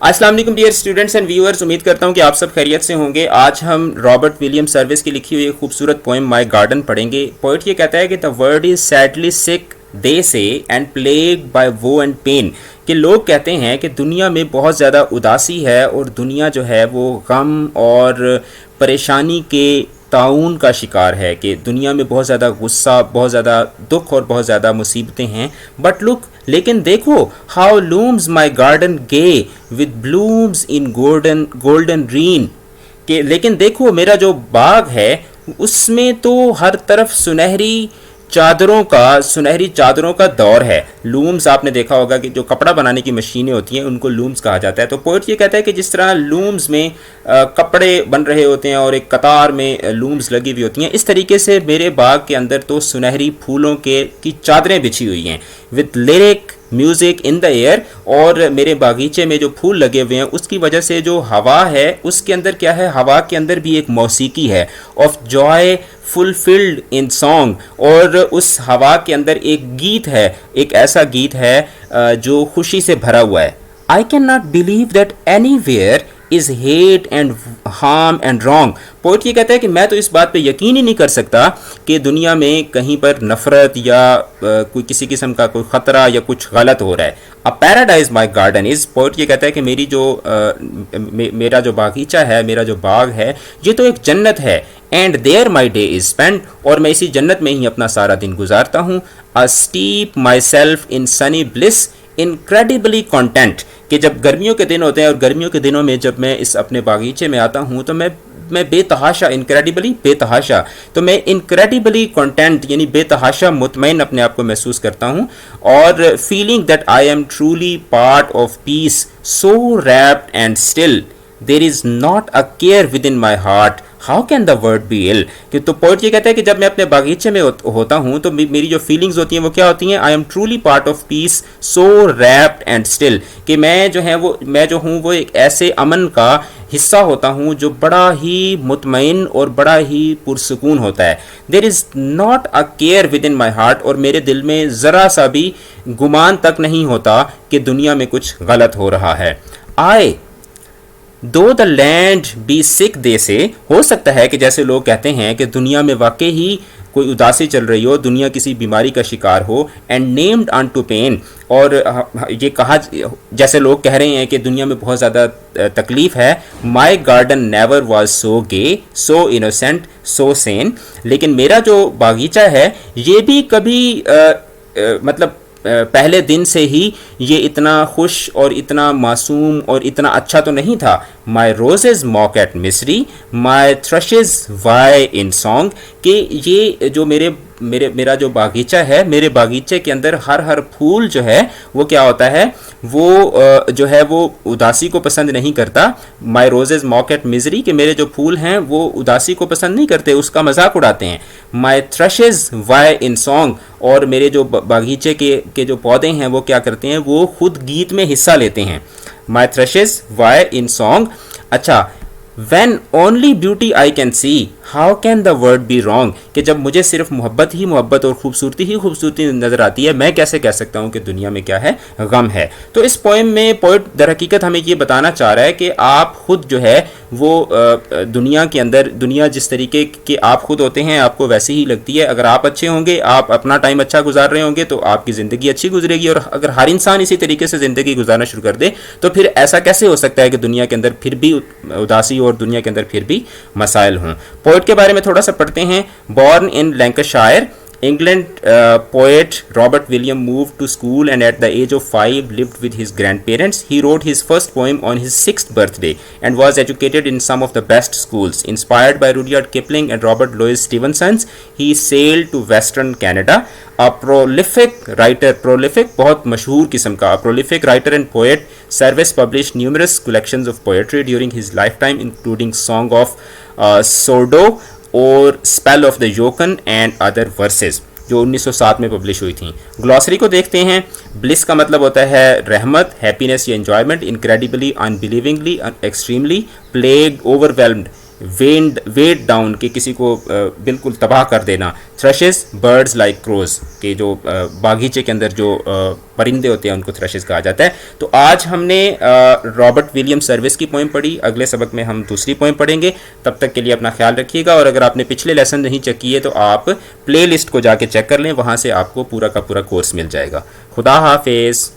अस्सलाम वालेकुम dear students and viewers, उम्मीद करता हूँ कि आप सब खैरियत से होंगे। आज हम रॉबर्ट विलियम सर्विस की लिखी हुई एक खूबसूरत पोएम माय गार्डन पढ़ेंगे। पोइट ये कहता है कि द वर्ल्ड इज सैडली सिक दे से एंड प्लेग बाय वो एंड पेन, कि लोग कहते हैं कि दुनिया में बहुत ज़्यादा उदासी है और दुनिया जो है वो गम और परेशानी के ताउन का शिकार है, कि दुनिया में बहुत ज़्यादा गुस्सा, बहुत ज़्यादा दुख और बहुत ज़्यादा मुसीबतें हैं। बट लुक, लेकिन देखो, how looms my garden gay with blooms in golden golden rain, कि लेकिन देखो मेरा जो बाग है उसमें तो हर तरफ सुनहरी चादरों का दौर है। लूम्स आपने देखा होगा कि जो कपड़ा बनाने की मशीनें होती हैं उनको लूम्स कहा जाता है। तो पोइट ये कहता है कि जिस तरह लूम्स में कपड़े बन रहे होते हैं और एक कतार में लूम्स लगी हुई होती हैं, इस तरीके से मेरे बाग के अंदर तो सुनहरी फूलों की चादरें बिछी हुई हैं with lyric music in the air. और मेरे बागीचे में जो फूल लगे हुए हैं उसकी वजह से जो हवा है उसके अंदर क्या है, हवा के अंदर भी एक मौसीकी है of Joy fulfilled in song, और उस हवा के अंदर एक गीत है, एक ऐसा गीत है जो खुशी से भरा हुआ है। I can not believe that anywhere is hate and harm and wrong. Poet ये कहता है कि मैं तो इस बात पे यकीन ही नहीं कर सकता कि दुनिया में कहीं पर नफ़रत या कोई किसी किस्म का कोई ख़तरा या कुछ गलत हो रहा है। A paradise my garden is, poet ये कहता है कि मेरा जो बागीचा है, मेरा जो बाग है, ये तो एक जन्नत है। And there my day is spend, और मैं इसी जन्नत में ही अपना सारा दिन गुजारता हूँ। अ steep my self in Sunny bliss incredibly content, कि जब गर्मियों के दिन होते हैं और गर्मियों के दिनों में जब मैं इस अपने बागीचे में आता हूँ तो मैं बेतहाशा, इनक्रेडिबली बेतहाशा, तो मैं इनक्रेडिबली कंटेंट यानी बेतहाशा मुतमईन अपने आप को महसूस करता हूँ। और feeling that I am truly part of peace so wrapped and still there is not a care within my heart how can the world be ill, कि तो पोइट ये कहता है कि जब मैं अपने बागीचे में होता हूँ तो मेरी जो फीलिंग्स होती हैं वो क्या होती हैं, आई am truly part of peace so wrapped and still, कि मैं जो हूँ वो एक ऐसे अमन का हिस्सा होता हूँ जो बड़ा ही मुतमईन और बड़ा ही पुरसकून होता है। There is not a care within my heart, और मेरे दिल में ज़रा सा भी गुमान तक नहीं होता कि दुनिया में कुछ गलत हो रहा है। आई दो द लैंड बी सिक दे से, हो सकता है कि जैसे लोग कहते हैं कि दुनिया में वाकई ही कोई उदासी चल रही हो, दुनिया किसी बीमारी का शिकार हो, and named on to pain, और ये कहा जैसे लोग कह रहे हैं कि दुनिया में बहुत ज़्यादा तकलीफ़ है। My garden never was so gay so innocent so sane, लेकिन मेरा जो बागीचा है ये भी कभी मतलब पहले दिन से ही ये इतना खुश और इतना मासूम और इतना अच्छा तो नहीं था। My roses mock at misery my thrushes why in song, कि ये जो मेरा जो बागीचा है, मेरे बागीचे के अंदर हर फूल जो है वो क्या होता है, वो जो है वो उदासी को पसंद नहीं करता। माई रोजेज मॉक एट मिजरी, कि मेरे जो फूल हैं वो उदासी को पसंद नहीं करते, उसका मजाक उड़ाते हैं। माई थ्रशेज वाई इन सॉन्ग, और मेरे जो बागीचे के जो पौधे हैं वो क्या करते हैं, वो खुद गीत में हिस्सा लेते हैं। माई थ्रशेज वाई इन सॉन्ग। अच्छा, When only beauty I can see, how can the word be wrong, कि जब मुझे सिर्फ मोहब्बत ही मोहब्बत और खूबसूरती ही खूबसूरती नज़र आती है, मैं कैसे कह सकता हूँ कि दुनिया में क्या है, गम है। तो इस पोएम में पोइट दर हकीकत हमें ये बताना चाह रहा है कि आप खुद जो है वो दुनिया के अंदर, दुनिया जिस तरीके के आप खुद होते हैं आपको वैसे ही लगती है। अगर आप अच्छे होंगे, आप अपना टाइम अच्छा गुजार रहे होंगे तो आपकी ज़िंदगी अच्छी गुजरेगी, और अगर हर इंसान इसी तरीके से ज़िंदगी गुजारना शुरू कर दे तो फिर ऐसा कैसे हो सकता है कि दुनिया के अंदर फिर भी उदासी और दुनिया के अंदर फिर भी मसाइल हों। पोइट के बारे में थोड़ा सा पढ़ते हैं। Born in Lancashire England, poet Robert William moved to school and at the age of 5 lived with his grandparents. He wrote his first poem on his 6th birthday and was educated in some of the best schools. Inspired by Rudyard Kipling and Robert Louis Stevenson, he sailed to Western Canada. A prolific writer, prolific बहुत मशहूर किस्म का, a prolific writer and poet, Service published numerous collections of poetry during his lifetime, including Song of Sordo और spell of the योकन and other versus, जो 1907 में publish हुई थी। Glossary को देखते हैं। ब्लिस का मतलब होता है रहमत, हैप्पीनेस या enjoyment. Incredibly, unbelievingly, extremely. Plague, overwhelmed, weighed down के किसी को बिल्कुल तबाह कर देना। थ्रशेस बर्ड्स लाइक क्रोज के जो बागीचे के अंदर जो परिंदे होते हैं उनको थ्रशेस कहा जाता है। तो आज हमने रॉबर्ट विलियम सर्विस की पोएम पढ़ी, अगले सबक में हम दूसरी पोएम पढ़ेंगे। तब तक के लिए अपना ख्याल रखिएगा, और अगर आपने पिछले लेसन नहीं चेक किए तो आप प्ले लिस्ट को जाके चेक कर लें, वहाँ से आपको पूरा का पूरा कोर्स मिल जाएगा। खुदा हाफिज़।